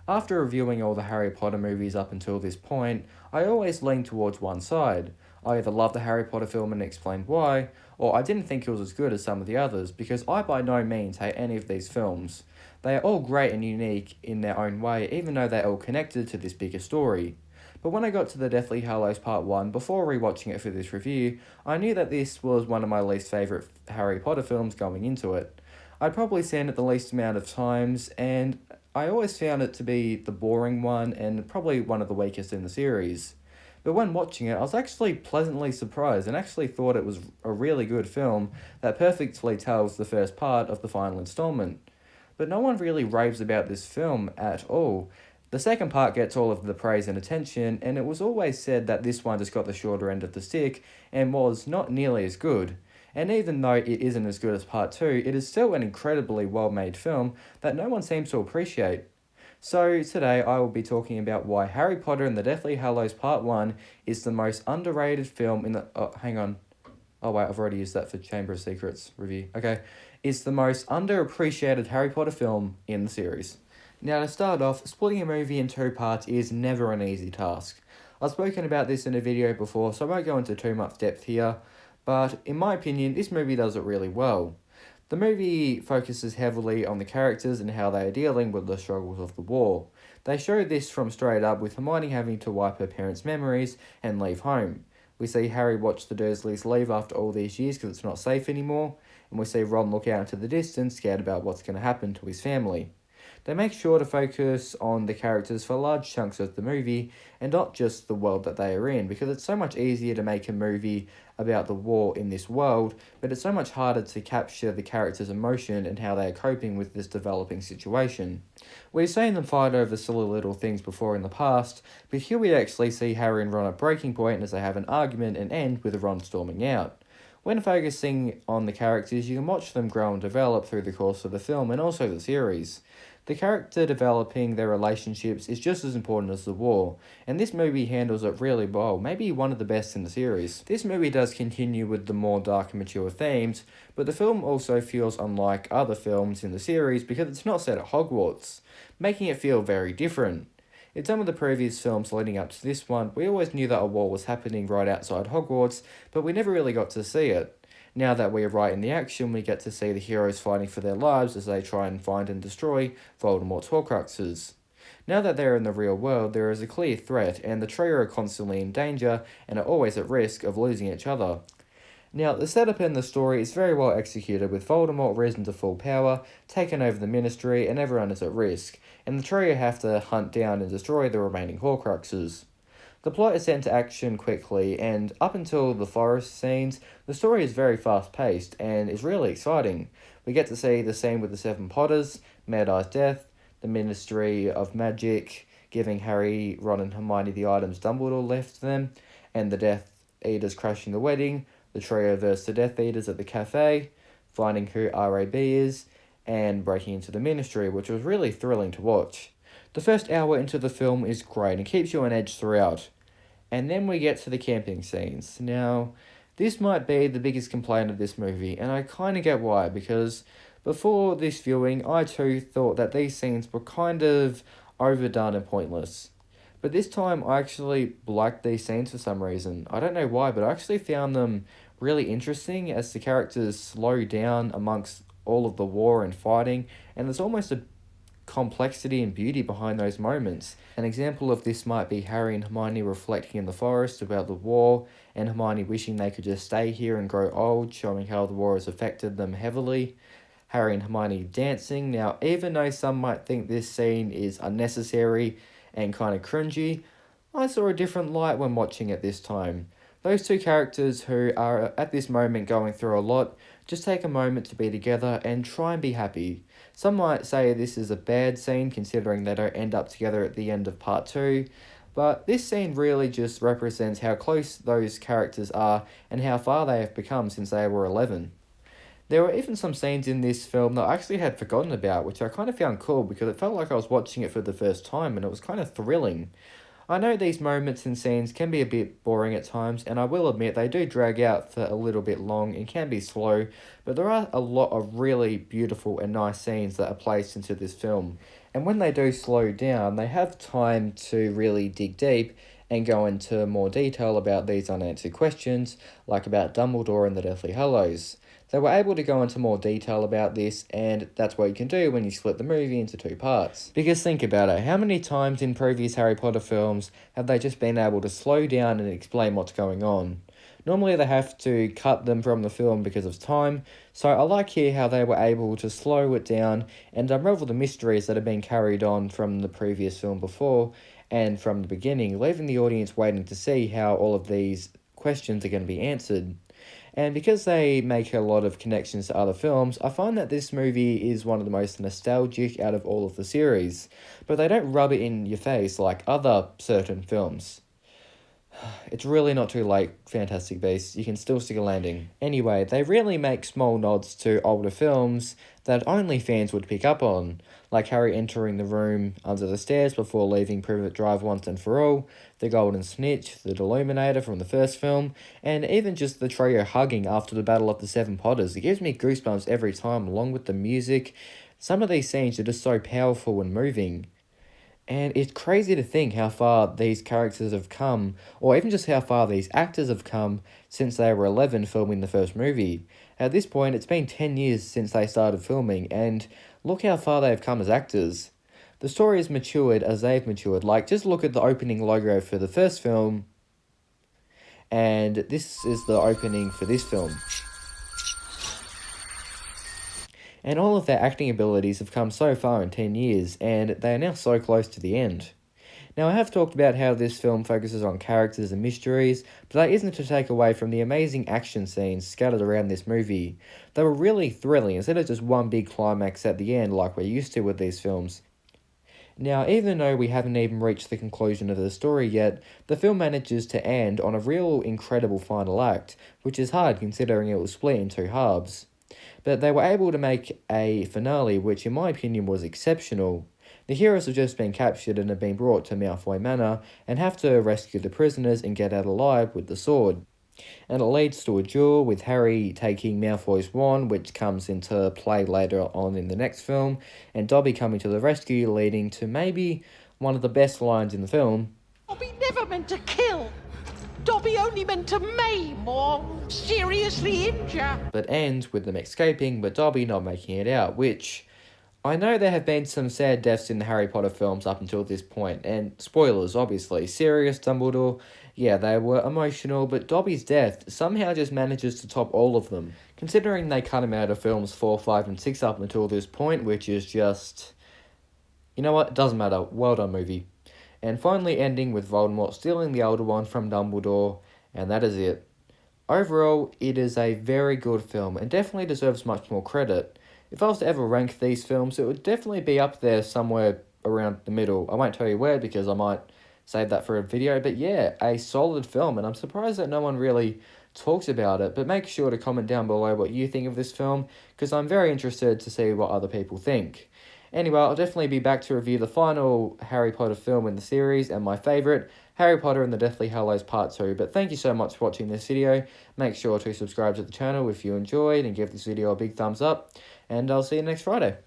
After reviewing all the Harry Potter movies up until this point, I always leaned towards one side. I either loved the Harry Potter film and explained why, or I didn't think it was as good as some of the others, because I by no means hate any of these films. They are all great and unique in their own way, even though they're all connected to this bigger story. But when I got to the Deathly Hallows Part 1, before rewatching it for this review, I knew that this was one of my least favourite Harry Potter films going into it. I'd probably seen it the least amount of times, and I always found it to be the boring one and probably one of the weakest in the series. But when watching it, I was actually pleasantly surprised and actually thought it was a really good film that perfectly tells the first part of the final installment. But no one really raves about this film at all. The second part gets all of the praise and attention, and it was always said that this one just got the shorter end of the stick and was not nearly as good. And even though it isn't as good as part 2, it is still an incredibly well made film that no one seems to appreciate. So, today I will be talking about why Harry Potter and the Deathly Hallows Part 1 is the most underrated film in the. Oh, hang on. Oh, wait, I've already used that for Chamber of Secrets review. Okay. It's the most underappreciated Harry Potter film in the series. Now, to start off, splitting a movie in two parts is never an easy task. I've spoken about this in a video before, so I won't go into too much depth here, but in my opinion, this movie does it really well. The movie focuses heavily on the characters and how they are dealing with the struggles of the war. They show this from straight up with Hermione having to wipe her parents' memories and leave home. We see Harry watch the Dursleys leave after all these years because it's not safe anymore, and we see Ron look out into the distance scared about what's going to happen to his family. They make sure to focus on the characters for large chunks of the movie and not just the world that they are in, because it's so much easier to make a movie about the war in this world, but it's so much harder to capture the characters' emotion and how they are coping with this developing situation. We've seen them fight over silly little things before in the past, but here we actually see Harry and Ron at breaking point as they have an argument and end with Ron storming out. When focusing on the characters, you can watch them grow and develop through the course of the film and also the series. The character developing their relationships is just as important as the war, and this movie handles it really well, maybe one of the best in the series. This movie does continue with the more dark and mature themes, but the film also feels unlike other films in the series because it's not set at Hogwarts, making it feel very different. In some of the previous films leading up to this one, we always knew that a war was happening right outside Hogwarts, but we never really got to see it. Now that we're right in the action, we get to see the heroes fighting for their lives as they try and find and destroy Voldemort's Horcruxes. Now that they're in the real world, there is a clear threat, and the trio are constantly in danger and are always at risk of losing each other. Now, the setup in the story is very well executed, with Voldemort risen to full power, taken over the Ministry, and everyone is at risk, and the trio have to hunt down and destroy the remaining Horcruxes. The plot is set into action quickly, and up until the forest scenes, the story is very fast-paced and is really exciting. We get to see the scene with the Seven Potters, Mad Eye's death, the Ministry of Magic giving Harry, Ron and Hermione the items Dumbledore left them, and the Death Eaters crashing the wedding, the trio versus the Death Eaters at the cafe, finding who RAB is, and breaking into the Ministry, which was really thrilling to watch. The first hour into the film is great and keeps you on edge throughout. And then we get to the camping scenes. Now, this might be the biggest complaint of this movie, and I kind of get why, because before this viewing, I too thought that these scenes were kind of overdone and pointless. But this time, I actually liked these scenes for some reason. I don't know why, but I actually found them really interesting as the characters slow down amongst all of the war and fighting, and there's almost a complexity and beauty behind those moments. An example of this might be Harry and Hermione reflecting in the forest about the war, and Hermione wishing they could just stay here and grow old, showing how the war has affected them heavily. Harry and Hermione dancing. Now, even though some might think this scene is unnecessary and kind of cringy, I saw a different light when watching it this time. Those two characters who are at this moment going through a lot, just take a moment to be together and try and be happy. Some might say this is a bad scene considering they don't end up together at the end of part 2, but this scene really just represents how close those characters are and how far they have become since they were 11. There were even some scenes in this film that I actually had forgotten about, which I kind of found cool because it felt like I was watching it for the first time and it was kind of thrilling. I know these moments and scenes can be a bit boring at times, and I will admit they do drag out for a little bit long and can be slow, but there are a lot of really beautiful and nice scenes that are placed into this film. And when they do slow down, they have time to really dig deep and go into more detail about these unanswered questions, like about Dumbledore and the Deathly Hallows. They were able to go into more detail about this, and that's what you can do when you split the movie into two parts. Because think about it, how many times in previous Harry Potter films have they just been able to slow down and explain what's going on? Normally they have to cut them from the film because of time, so I like here how they were able to slow it down and unravel the mysteries that have been carried on from the previous film before and from the beginning, leaving the audience waiting to see how all of these questions are going to be answered. And because they make a lot of connections to other films, I find that this movie is one of the most nostalgic out of all of the series, but they don't rub it in your face like other certain films. It's really not too late, Fantastic Beasts. You can still stick a landing. Anyway, they really make small nods to older films that only fans would pick up on, like Harry entering the room under the stairs before leaving Privet Drive once and for all, the Golden Snitch, the Deluminator from the first film, and even just the trio hugging after the Battle of the Seven Potters. It gives me goosebumps every time, along with the music. Some of these scenes are just so powerful and moving. And it's crazy to think how far these characters have come, or even just how far these actors have come since they were 11 filming the first movie. At this point, it's been 10 years since they started filming, and look how far they've come as actors. The story has matured as they've matured. Like, just look at the opening logo for the first film, and this is the opening for this film. And all of their acting abilities have come so far in 10 years, and they are now so close to the end. Now, I have talked about how this film focuses on characters and mysteries, but that isn't to take away from the amazing action scenes scattered around this movie. They were really thrilling, instead of just one big climax at the end like we're used to with these films. Now, even though we haven't even reached the conclusion of the story yet, the film manages to end on a real incredible final act, which is hard considering it was split in two halves. But they were able to make a finale which in my opinion was exceptional. The heroes have just been captured and have been brought to Malfoy Manor and have to rescue the prisoners and get out alive with the sword. And it leads to a duel with Harry taking Malfoy's wand, which comes into play later on in the next film, and Dobby coming to the rescue, leading to maybe one of the best lines in the film. Dobby never meant to kill. Dobby only meant to maim or seriously injure. But ends with them escaping, but Dobby not making it out, which I know there have been some sad deaths in the Harry Potter films up until this point, and spoilers, obviously. Sirius, Dumbledore, yeah, they were emotional, but Dobby's death somehow just manages to top all of them. Considering they cut him out of films 4, 5, and 6 up until this point, which is just... You know what? It doesn't matter. Well done, movie. And finally ending with Voldemort stealing the Elder Wand from Dumbledore, and that is it. Overall, it is a very good film, and definitely deserves much more credit. If I was to ever rank these films, it would definitely be up there somewhere around the middle. I won't tell you where, because I might save that for a video, but yeah, a solid film, and I'm surprised that no one really talks about it, but make sure to comment down below what you think of this film, because I'm very interested to see what other people think. Anyway, I'll definitely be back to review the final Harry Potter film in the series and my favourite, Harry Potter and the Deathly Hallows Part 2. But thank you so much for watching this video. Make sure to subscribe to the channel if you enjoyed and give this video a big thumbs up. And I'll see you next Friday.